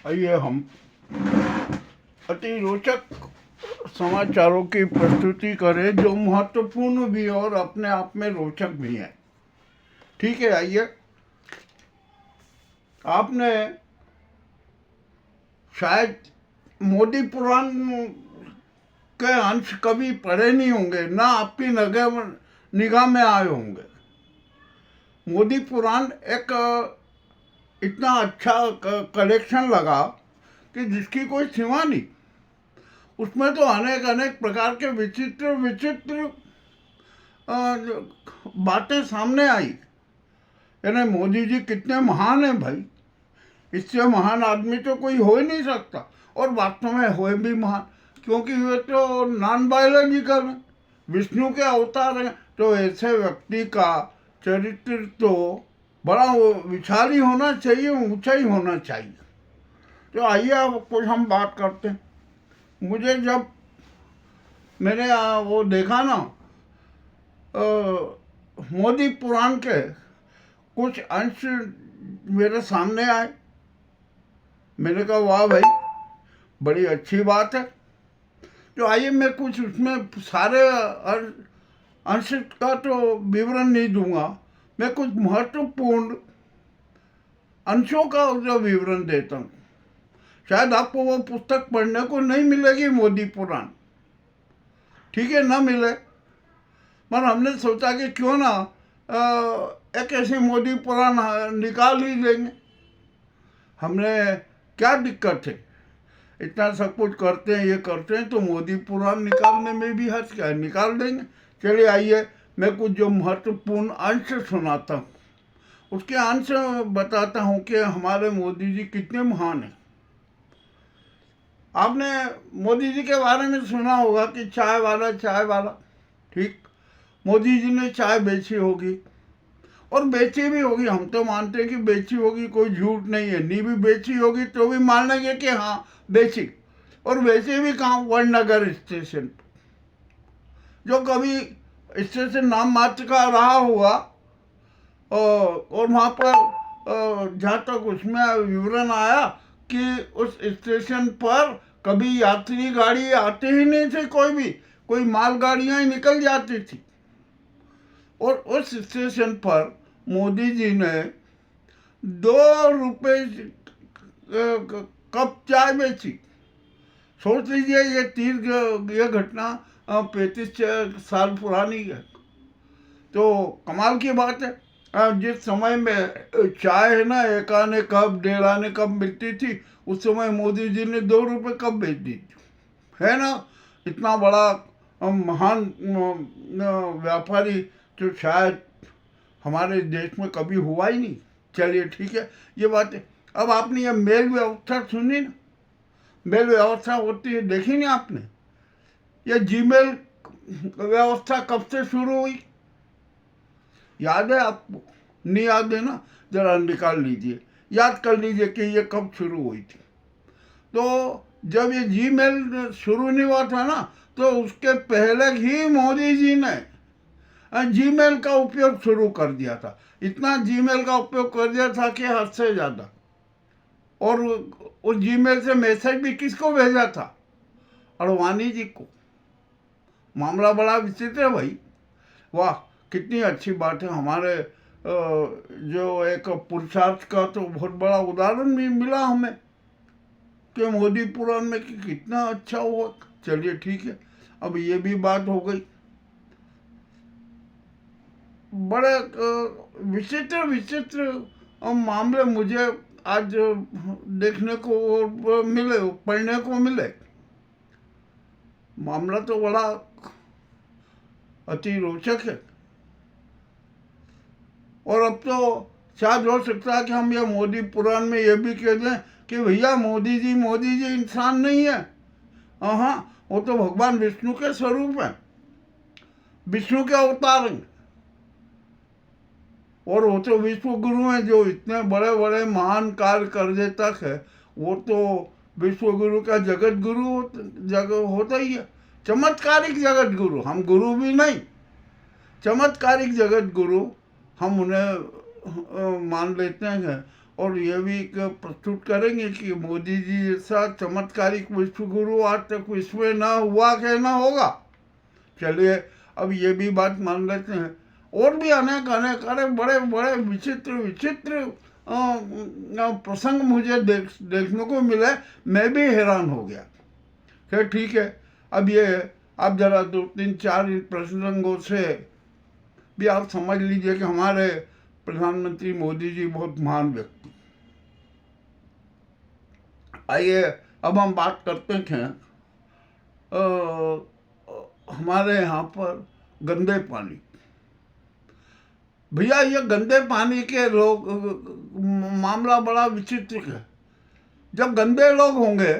आइए हम अति रोचक समाचारों की प्रस्तुति करें जो महत्वपूर्ण भी और अपने आप में रोचक भी है। ठीक है, आइए। आपने शायद मोदी पुराण के अंश कभी पढ़े नहीं होंगे, ना आपकी निगाह में आए होंगे। मोदी पुराण एक इतना अच्छा कलेक्शन लगा कि जिसकी कोई सीमा नहीं। उसमें तो अनेक अनेक प्रकार के विचित्र विचित्र बातें सामने आई। यानी मोदी जी कितने महान हैं भाई, इससे महान आदमी तो कोई हो ही नहीं सकता। और वास्तव में हुए भी महान, क्योंकि वे तो नॉन बायोलॉजिकल हैं, विष्णु के अवतार हैं। तो ऐसे व्यक्ति का चरित्र तो बड़ा विशाल ही होना चाहिए, ऊंचा ही होना चाहिए। तो आइए अब कुछ हम बात करते हैं। मुझे जब मैंने वो देखा ना, मोदी पुराण के कुछ अंश मेरे सामने आए, मैंने कहा वाह भाई, बड़ी अच्छी बात है। तो आइए मैं कुछ उसमें सारे अंश का तो विवरण नहीं दूंगा, मैं कुछ महत्वपूर्ण अंशों का जो विवरण देता हूँ। शायद आपको वो पुस्तक पढ़ने को नहीं मिलेगी, मोदी पुराण, ठीक है, ना मिले, पर हमने सोचा कि क्यों ना एक ऐसी मोदी पुराण निकाल ही लेंगे। हमने क्या दिक्कत है, इतना सब कुछ करते हैं, ये करते हैं, तो मोदी पुराण निकालने में भी हर्ज क्या है, निकाल देंगे। चलिए आइए, मैं कुछ जो महत्वपूर्ण अंश सुनाता हूँ, उसके अंश बताता हूँ कि हमारे मोदी जी कितने महान हैं। आपने मोदी जी के बारे में सुना होगा कि चाय वाला, ठीक, मोदी जी ने चाय बेची होगी, और बेची भी होगी। हम तो मानते हैं कि बेची होगी, कोई झूठ नहीं है। नहीं भी बेची होगी तो भी मान लेंगे कि हाँ बेची। और बेची भी कहाँ, वडनगर स्टेशन, जो कभी स्टेशन नाम मात्र का रहा हुआ। और वहाँ पर जहाँ तक उसमें विवरण आया कि उस स्टेशन पर कभी यात्री गाड़ी आती ही नहीं थी, कोई मालगाड़ियाँ ही निकल जाती थी। और उस स्टेशन पर मोदी जी ने 2 रुपये कप चाय बेची। सोच लीजिए, ये घटना 35 साल पुरानी है। तो कमाल की बात है। जिस समय में चाय है ना 1 आने कप 1.5 आने कप मिलती थी, उस समय मोदी जी ने 2 रुपये कप बेच दी थी, है ना। इतना बड़ा महान व्यापारी तो शायद हमारे देश में कभी हुआ ही नहीं। चलिए ठीक है, ये बात है। अब आपने ये मेल व्यवस्था सुनी ना, मेल व्यवस्था होती है, देखी नहीं आपने? ये जीमेल व्यवस्था कब से शुरू हुई, याद है आपको? नहीं याद है ना, जरा निकाल लीजिए, याद कर लीजिए कि ये कब शुरू हुई थी। तो जब ये जीमेल शुरू नहीं हुआ था ना, तो उसके पहले ही मोदी जी ने जीमेल का उपयोग शुरू कर दिया था। इतना जीमेल का उपयोग कर दिया था कि हद से ज़्यादा। और उस जीमेल से मैसेज भी किसको भेजा था? अडवाणी जी को। मामला बड़ा विचित्र है भाई। वाह, कितनी अच्छी बात है। हमारे जो एक पुरुषार्थ का तो बहुत बड़ा उदाहरण भी मिला हमें कि मोदी पुराण में कि कितना अच्छा हुआ। चलिए ठीक है, अब ये भी बात हो गई। बड़े विचित्र मामले मुझे आज देखने को मिले, पढ़ने को मिले। मामला तो बड़ा अति रोचक है। और अब तो शायद हो सकता है कि हम ये मोदी पुराण में ये भी कह दें कि भैया मोदी जी इंसान नहीं है। हाँ, वो तो भगवान विष्णु के स्वरूप है, विष्णु के अवतार हैं। और वो तो विश्व गुरु हैं, जो इतने बड़े बड़े महान कार्य कर देता है। वो तो विश्व गुरु का जगत गुरु होता ही है, चमत्कारिक जगत गुरु। हम गुरु भी नहीं, चमत्कारिक जगत गुरु हम उन्हें मान लेते हैं। और ये भी प्रस्तुत करेंगे कि मोदी जी जैसा चमत्कारिक विश्वगुरु आज तक विश्व में ना हुआ कि ना होगा। चलिए अब ये भी बात मान लेते हैं। और भी अनेक अनेक अरे बड़े बड़े विचित्र विचित्र प्रसंग मुझे देखने को मिले। मैं भी हैरान हो गया। खैर ठीक है, अब ये आप जरा 2-3-4 प्रसंगों से भी आप समझ लीजिए कि हमारे प्रधानमंत्री मोदी जी बहुत महान व्यक्ति। आइए अब हम बात करते हैं हमारे यहाँ पर गंदे पानी। भैया ये गंदे पानी के लोग मामला बड़ा विचित्र है। जब गंदे लोग होंगे,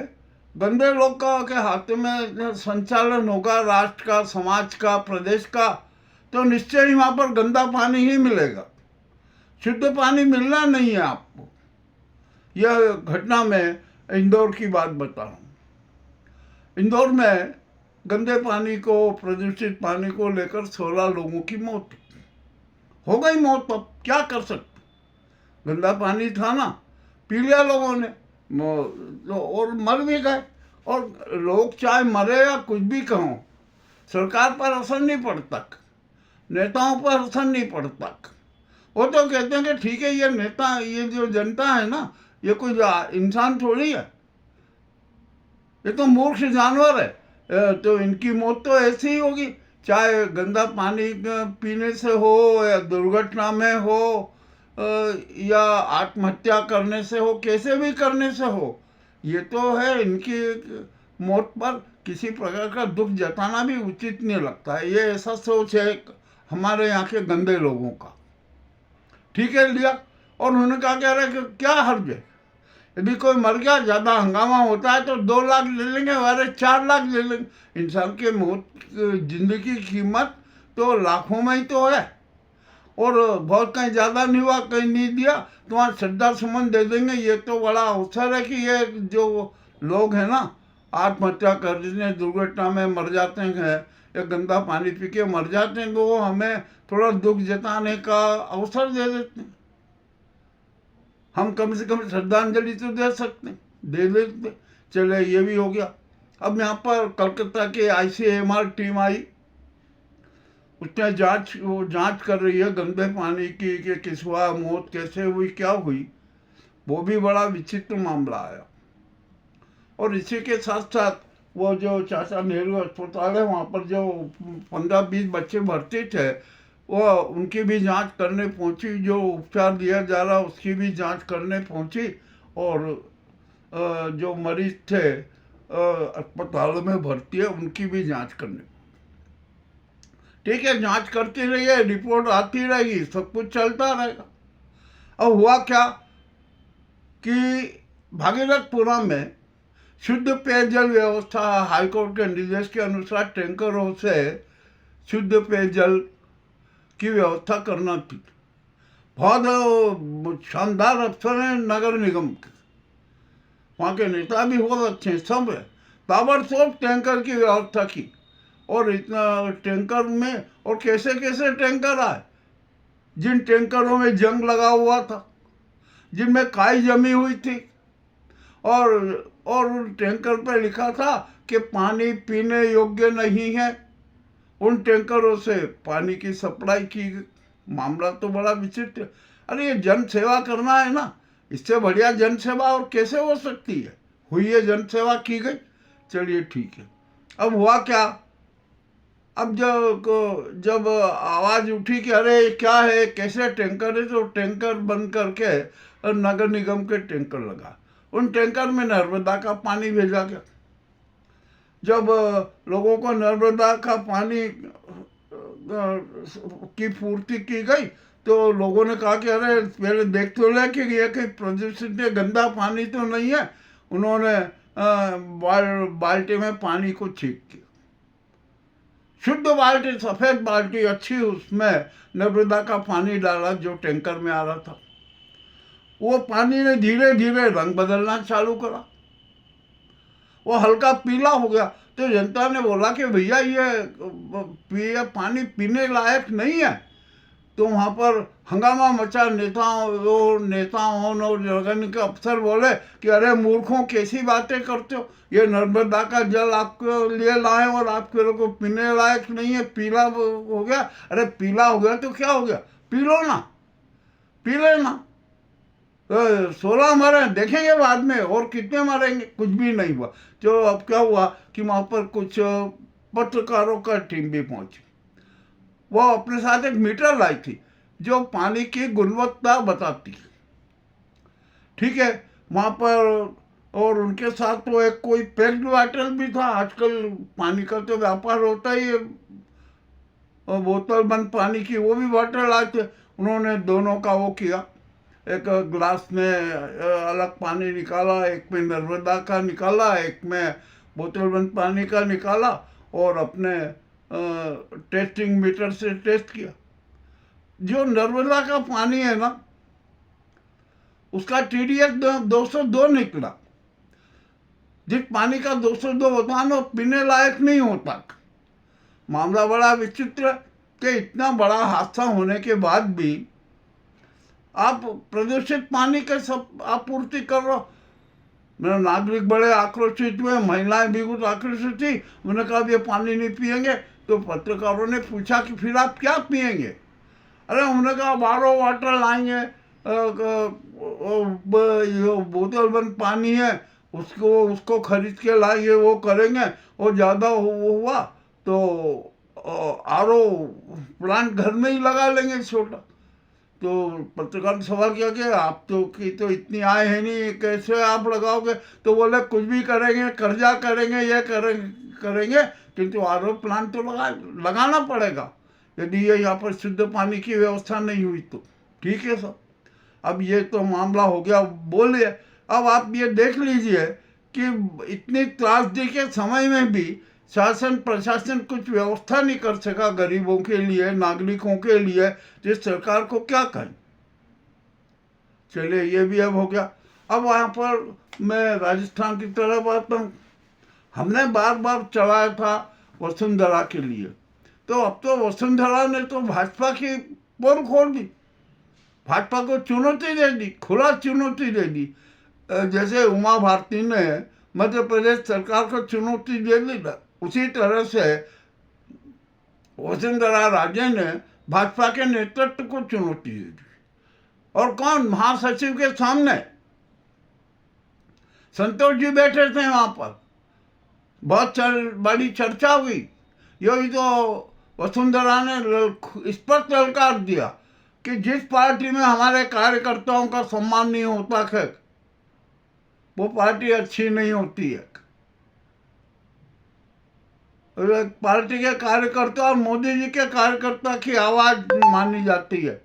गंदे लोग का के हाथ में संचालन होगा राष्ट्र का, समाज का, प्रदेश का, तो निश्चय ही वहाँ पर गंदा पानी ही मिलेगा। शुद्ध पानी मिलना नहीं है आपको। यह घटना में इंदौर की बात बता रहा हूँ। इंदौर में गंदे पानी को, प्रदूषित पानी को लेकर 16 लोगों की मौत हो गई। मौत अब क्या कर सकते, गंदा पानी था ना, पी लिया लोगों ने और मर भी गए। और लोग चाहे मरे या कुछ भी कहो, सरकार पर असर नहीं पड़ता, नेताओं पर असर नहीं पड़ता। वो तो कहते हैं कि ठीक है, ये नेता, ये जो जनता है ना, ये कोई इंसान थोड़ी है, ये तो मूर्ख जानवर है, तो इनकी मौत तो ऐसी ही होगी, चाहे गंदा पानी पीने से हो या दुर्घटना में हो या आत्महत्या करने से हो, कैसे भी करने से हो। ये तो है, इनकी मौत पर किसी प्रकार का दुख जताना भी उचित नहीं लगता है। ये ऐसा सोच है हमारे यहाँ के गंदे लोगों का। ठीक है, लिया और उन्होंने कहा कह रहे कि क्या हर्ज है, यदि कोई मर गया, ज़्यादा हंगामा होता है तो 2 लाख ले लेंगे, अरे 4 लाख ले लेंगे। इंसान के मौत, जिंदगी की कीमत तो लाखों में ही तो है। और बहुत कहीं ज़्यादा नहीं हुआ, कहीं नहीं दिया, तो वहाँ श्रद्धा सुमन दे देंगे। ये तो बड़ा अवसर है कि ये जो लोग हैं ना, आत्महत्या करने, दुर्घटना में मर जाते हैं या गंदा पानी पी के मर जाते हैं, तो वो हमें थोड़ा दुख जताने का अवसर दे देते हैं। हम कम से कम श्रद्धांजलि तो दे सकते, दे देते। चले, ये भी हो गया। अब यहाँ पर कलकत्ता के ICMR टीम आई, उसने जांच कर रही है गंदे पानी की कि किस हुआ, मौत कैसे हुई, क्या हुई। वो भी बड़ा विचित्र मामला आया। और इसी के साथ साथ वो जो चाचा नेहरू अस्पताल है, वहाँ पर जो 15-20 बच्चे भर्ती थे, वो उनकी भी जांच करने पहुंची। जो उपचार दिया जा रहा उसकी भी जांच करने पहुंची। और जो मरीज थे अस्पतालों में भर्ती है, उनकी भी जांच करने। ठीक है, जांच करती रही है, रिपोर्ट आती रहेगी, सब कुछ चलता रहेगा। अब हुआ क्या कि भागीरथपुरा में शुद्ध पेयजल व्यवस्था, हाईकोर्ट के निर्देश के अनुसार टैंकरों से शुद्ध पेयजल की व्यवस्था करना थी। बहुत शानदार अफसर हैं नगर निगम के, वहाँ के नेता भी बहुत अच्छे हैं, सब है। ताबड़तोड़ टैंकर की व्यवस्था की। और इतना टैंकर में, और कैसे कैसे टैंकर आए, जिन टैंकरों में जंग लगा हुआ था, जिनमें काई जमी हुई थी, और टैंकर पर लिखा था कि पानी पीने योग्य नहीं है, उन टैंकरों से पानी की सप्लाई की। मामला तो बड़ा विचित्र। अरे ये जन सेवा करना है ना, इससे बढ़िया जन सेवा और कैसे हो सकती है। हुई है, जन सेवा की गई, चलिए ठीक है। अब हुआ क्या, अब जब आवाज़ उठी कि अरे क्या है, कैसे टैंकर है, तो टैंकर बंद करके नगर निगम के टैंकर लगा। उन टैंकर में नर्मदा का पानी भेजा गया। जब लोगों को नर्मदा का पानी की पूर्ति की गई, तो लोगों ने कहा कि अरे पहले देख तो ले कि ये कहीं प्रदूषित गंदा पानी तो नहीं है। उन्होंने बाल्टी में पानी को छींक किया, शुद्ध बाल्टी, सफेद बाल्टी अच्छी, उसमें नर्मदा का पानी डाला जो टैंकर में आ रहा था। वो पानी ने धीरे धीरे रंग बदलना चालू करा, वो हल्का पीला हो गया। तो जनता ने बोला कि भैया ये पानी पीने लायक नहीं है, तो वहाँ पर हंगामा मचा। नेताओं और जगन के अफसर बोले कि अरे मूर्खों, कैसी बातें करते हो, ये नर्मदा का जल आपके लिए लाए और आपके लोग को पीने लायक नहीं है, पीला हो गया। अरे पीला हो गया तो क्या हो गया, पी लो ना, पी लेना। 16 मरे, देखेंगे बाद में और कितने मरेंगे, कुछ भी नहीं हुआ। तो अब क्या हुआ कि वहाँ पर कुछ पत्रकारों का टीम भी पहुंची। वो अपने साथ एक मीटर लाई थी जो पानी की गुणवत्ता बताती है, ठीक है, वहाँ पर। और उनके साथ तो एक कोई पैक्ड वाटर भी था। आजकल पानी का तो व्यापार होता ही है, और बोतल बंद पानी की वो भी वाटर लाए थे। उन्होंने दोनों का वो किया, एक ग्लास में अलग पानी निकाला, एक में नर्मदा का निकाला, एक में बोतल बंद पानी का निकाला, और अपने टेस्टिंग मीटर से टेस्ट किया। जो नर्मदा का पानी है ना, उसका TDS 202 निकला। जिस पानी का 202 होता है ना, पीने लायक नहीं होता। मामला बड़ा विचित्र कि इतना बड़ा हादसा होने के बाद भी आप प्रदूषित पानी के सब आपूर्ति कर रहे हो। मेरे नागरिक बड़े आक्रोशित हुए, महिलाएं भी कुछ आक्रोशित थी। उन्होंने कहा ये पानी नहीं पिएंगे। तो पत्रकारों ने पूछा कि फिर आप क्या पिएंगे? अरे उन्होंने कहा बारो वाटर लाएंगे, बोतल बंद पानी है उसको खरीद के लाएंगे, वो करेंगे। और ज़्यादा हुआ तो RO प्लांट घर में ही लगा लेंगे छोटा। तो पत्रकार ने सवाल किया कि आप तो इतनी आय है नहीं, कैसे आप लगाओगे? तो बोले कुछ भी करेंगे, कर्जा करेंगे, ये करेंगे, किंतु RO प्लांट तो लगाना पड़ेगा यदि ये यहाँ पर शुद्ध पानी की व्यवस्था नहीं हुई तो। ठीक है सर, अब ये तो मामला हो गया, बोलिए। अब आप ये देख लीजिए कि इतनी त्रासदी के समय में भी शासन प्रशासन कुछ व्यवस्था नहीं कर सका गरीबों के लिए, नागरिकों के लिए। जिस सरकार को क्या कहें। चलिए ये भी अब हो गया। अब वहाँ पर मैं राजस्थान की तरफ आता हूँ। हमने बार बार चलाया था वसुंधरा के लिए, तो अब तो वसुंधरा ने तो भाजपा की पोल खोल दी, भाजपा को चुनौती दे दी, खुला चुनौती दे दी। जैसे उमा भारती ने मध्य प्रदेश सरकार को चुनौती दे दी, उसी तरह से वसुंधरा राजे ने भाजपा के नेतृत्व को चुनौती दे दी। और कौन? महासचिव के सामने संतोष जी बैठे थे वहां पर, बहुत बड़ी चर्चा हुई। यही तो वसुंधरा ने स्पष्ट ललकार दिया कि जिस पार्टी में हमारे कार्यकर्ताओं का सम्मान नहीं होता है वो पार्टी अच्छी नहीं होती है। पार्टी के कार्यकर्ता और मोदी जी के कार्यकर्ता की आवाज मानी जाती है।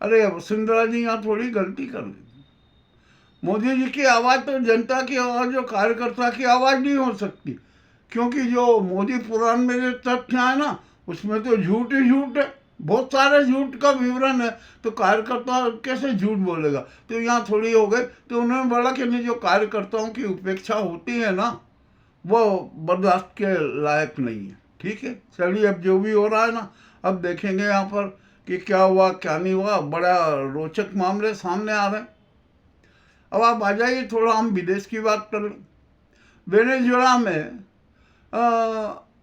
अरे वसुंधरा जी यहाँ थोड़ी गलती कर दी। मोदी जी की आवाज तो जनता की आवाज और कार्यकर्ता की आवाज नहीं हो सकती, क्योंकि जो मोदी पुराण में जो तथ्य है ना, उसमें तो झूठ ही झूठ है, बहुत सारे झूठ का विवरण है। तो कार्यकर्ता कैसे झूठ बोलेगा? तो यहाँ थोड़ी हो गई। तो उन्होंने बोला कि नहीं, जो कार्यकर्ताओं की उपेक्षा होती है ना, वो बर्दाश्त के लायक नहीं है। ठीक है, चलिए अब जो भी हो रहा है ना, अब देखेंगे यहाँ पर कि क्या हुआ क्या नहीं हुआ। बड़ा रोचक मामले सामने आ रहे हैं। अब आप आ जाइए, थोड़ा हम विदेश की बात कर लें। वेनेजुएला में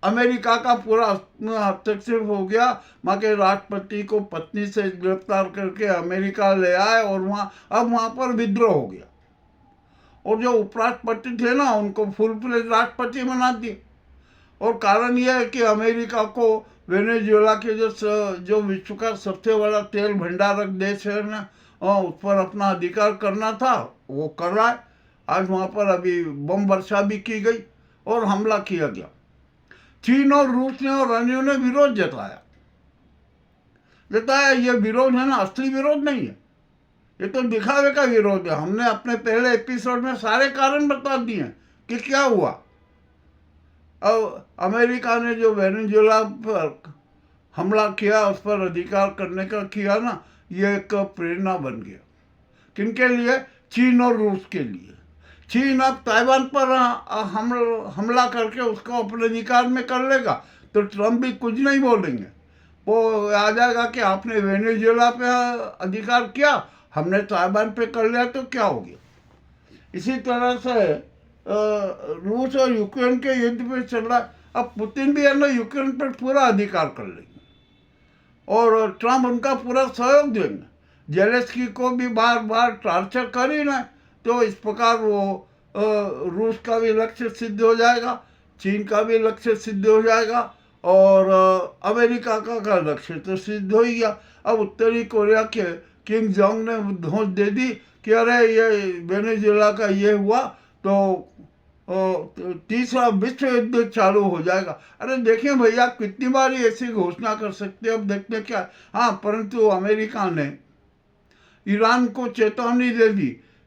अमेरिका का पूरा हस्तक्षेप हो गया। वहाँ के राष्ट्रपति को पत्नी से गिरफ्तार करके अमेरिका ले आए और अब वहाँ पर विद्रोह हो गया। और जो उपराष्ट्रपति थे ना, उनको फुल फ्लेज राष्ट्रपति बना दिए। और कारण यह है कि अमेरिका को वेनेजुएला के जो विश्व का सबसे बड़ा तेल भंडारक देश है ना, उस पर अपना अधिकार करना था, वो कर रहा है। आज वहाँ पर अभी बम वर्षा भी की गई और हमला किया गया। चीन और रूस ने और अन्यों ने विरोध जताया। ये विरोध है ना, असली विरोध नहीं है, ये तो दिखावे का विरोध है। हमने अपने पहले एपिसोड में सारे कारण बता दिए कि क्या हुआ। अब अमेरिका ने जो वेनेजुएला पर हमला किया, उस पर अधिकार करने का किया ना, ये एक प्रेरणा बन गया। किनके लिए? चीन और रूस के लिए। चीन अब ताइवान पर हमला करके उसको अपने अधिकार में कर लेगा तो ट्रम्प भी कुछ नहीं बोलेंगे। वो आ जाएगा कि आपने वेनेजुएला पे अधिकार किया, हमने ताइवान पे कर लिया तो क्या हो गया। इसी तरह से रूस और यूक्रेन के युद्ध पे चल रहा है। अब पुतिन भी है ना यूक्रेन पर पूरा अधिकार कर लेंगे और ट्रम्प उनका पूरा सहयोग देंगे। जेलेंस्की को भी बार बार टॉर्चर कर ही ना, तो इस प्रकार वो रूस का भी लक्ष्य सिद्ध हो जाएगा, चीन का भी लक्ष्य सिद्ध हो जाएगा और अमेरिका का लक्ष्य तो सिद्ध हो ही गया। अब उत्तरी कोरिया के किम जोंग ने धौंस दे दी कि अरे ये वेनेजुएला का ये हुआ तो तीसरा विश्व युद्ध चालू हो जाएगा। अरे देखिए भैया, कितनी बार ऐसी घोषणा कर सकते हैं, अब देखते क्या। हाँ, परंतु अमेरिका ने ईरान को चेतावनी दे दी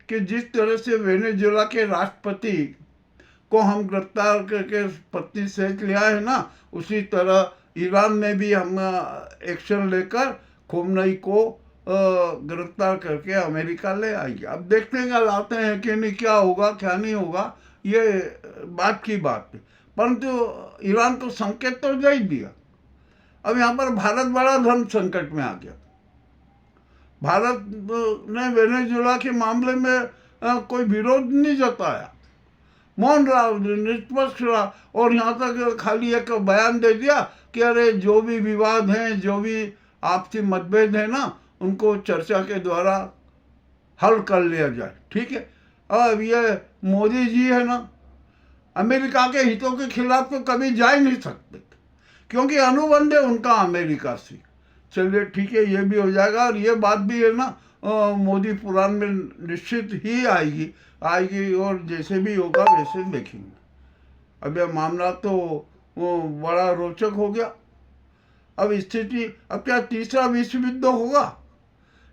कि जिस तरह से वेनेजुएला के राष्ट्रपति को हम गिरफ्तार करके पत्नी सहित लिया है ना, उसी तरह ईरान में भी हम एक्शन लेकर खोमनई को गिरफ्तार करके अमेरिका ले आएंगे। अब देखते हैं लाते हैं कि नहीं, क्या होगा क्या नहीं होगा, ये बात की बात है। परंतु ईरान को संकेत तो दे ही दिया। अब यहाँ पर भारत बड़ा धर्म संकट में आ गया। भारत ने वेनेजुएला के मामले में कोई विरोध नहीं जताया, मौन रहा, निष्पक्ष रहा और यहाँ तक खाली एक बयान दे दिया कि अरे जो भी विवाद हैं, जो भी आपसी मतभेद है ना, उनको चर्चा के द्वारा हल कर लिया जाए। ठीक है। अब ये मोदी जी है ना, अमेरिका के हितों के खिलाफ तो कभी जा ही नहीं सकते, क्योंकि अनुबंध है उनका अमेरिका से। चलिए ठीक है, ये भी हो जाएगा और ये बात भी है ना मोदी पुराण में निश्चित ही आएगी और जैसे भी होगा वैसे देखेंगे। अब यह मामला तो वो बड़ा रोचक हो गया। अब स्थिति, अब क्या तीसरा विश्व युद्ध होगा,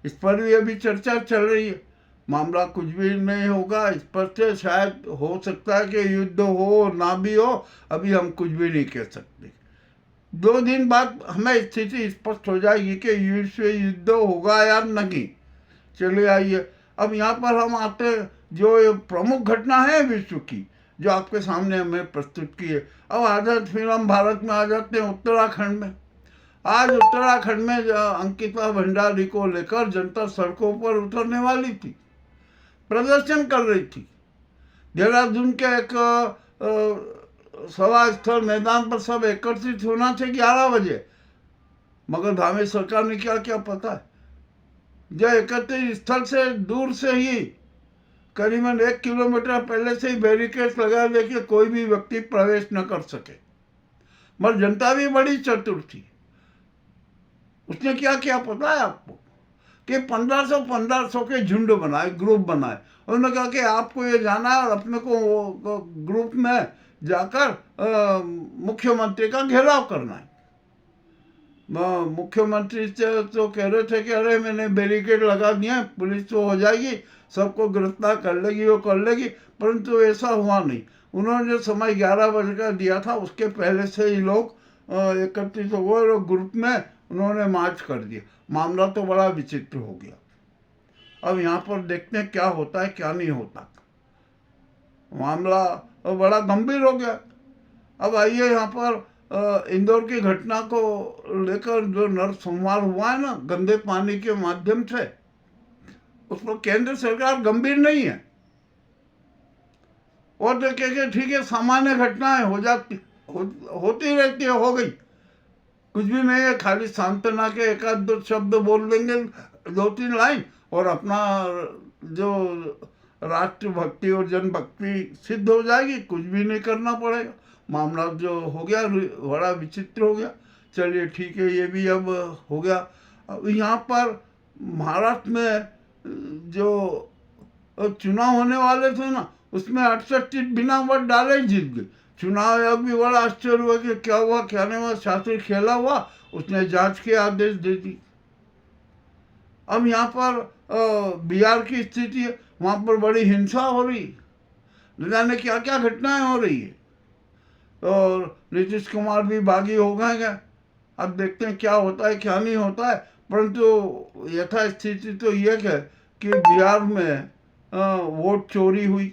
इस पर भी अभी चर्चा चल रही है। मामला कुछ भी नहीं होगा, इस पर से शायद हो सकता है कि युद्ध हो ना भी हो, अभी हम कुछ भी नहीं कह सकते। 2 दिन बाद हमें स्थिति स्पष्ट हो जाएगी कि विश्व युद्ध होगा या नहीं। चलिए आइए, अब यहाँ पर हम आते हैं जो प्रमुख घटना है विश्व की, जो आपके सामने हमें प्रस्तुत की है। अब आजाद फिर हम भारत में आ जाते हैं, उत्तराखंड में। आज उत्तराखंड में अंकिता भंडारी को लेकर जनता सड़कों पर उतरने वाली थी, प्रदर्शन कर रही थी। देहरादून के एक सभा स्थल मैदान पर सब एकत्रित होना थे 11 बजे, मगर धामी सरकार ने क्या पता है, जो एकत्रित स्थल से दूर से ही करीबन 1 किलोमीटर पहले से ही बैरिकेड लगा दे के कोई भी व्यक्ति प्रवेश न कर सके। मगर जनता भी बड़ी चतुर थी। उसने क्या पता है आपको कि 1500 के झुंड बनाए, ग्रुप बनाए। उन्होंने कहा कि आपको ये जाना है और अपने को ग्रुप में जाकर मुख्यमंत्री का घेराव करना है। मुख्यमंत्री से तो कह रहे थे कि अरे मैंने बैरिकेड लगा दिया, पुलिस तो हो जाएगी, सबको गिरफ्तार कर लेगी, वो कर लेगी, परंतु ऐसा हुआ नहीं। उन्होंने जो समय 11 बजे का दिया था उसके पहले से ही लोग एकत्रित हो गए और ग्रुप में उन्होंने मार्च कर दिया। मामला तो बड़ा विचित्र हो गया। अब यहाँ पर देखते हैं क्या होता है क्या नहीं होता। मामला बड़ा गंभीर हो गया। अब आइए यहाँ पर इंदौर की घटना को लेकर जो नरसंहार हुआ है ना गंदे पानी के माध्यम से, उस पर केंद्र सरकार गंभीर नहीं है और देखेंगे ठीक है, सामान्य घटनाएं हो जाती होती रहती है, हो गई, कुछ भी नहीं है, खाली सांत्वना के 1-2 शब्द बोल देंगे, 2-3 लाइन, और अपना जो राष्ट्रभक्ति और जनभक्ति सिद्ध हो जाएगी, कुछ भी नहीं करना पड़ेगा। मामला जो हो गया बड़ा विचित्र हो गया। चलिए ठीक है, ये भी अब हो गया। अब यहाँ पर महाराष्ट्र में जो चुनाव होने वाले थे ना, उसमें 68 सीट बिना वोट डाले ही जीत गए। चुनाव आयोग भी बड़ा आश्चर्य हुआ कि क्या हुआ क्या नहीं हुआ, शास्त्री खेला हुआ, उसने जांच के आदेश दे दी। अब यहाँ पर बिहार की स्थिति है, वहाँ पर बड़ी हिंसा हो रही, न जाने क्या क्या घटनाएं हो रही है और नीतीश कुमार भी बागी हो गए। अब देखते हैं क्या होता है क्या नहीं होता है, परंतु यथास्थिति तो ये है कि बिहार में वोट चोरी हुई।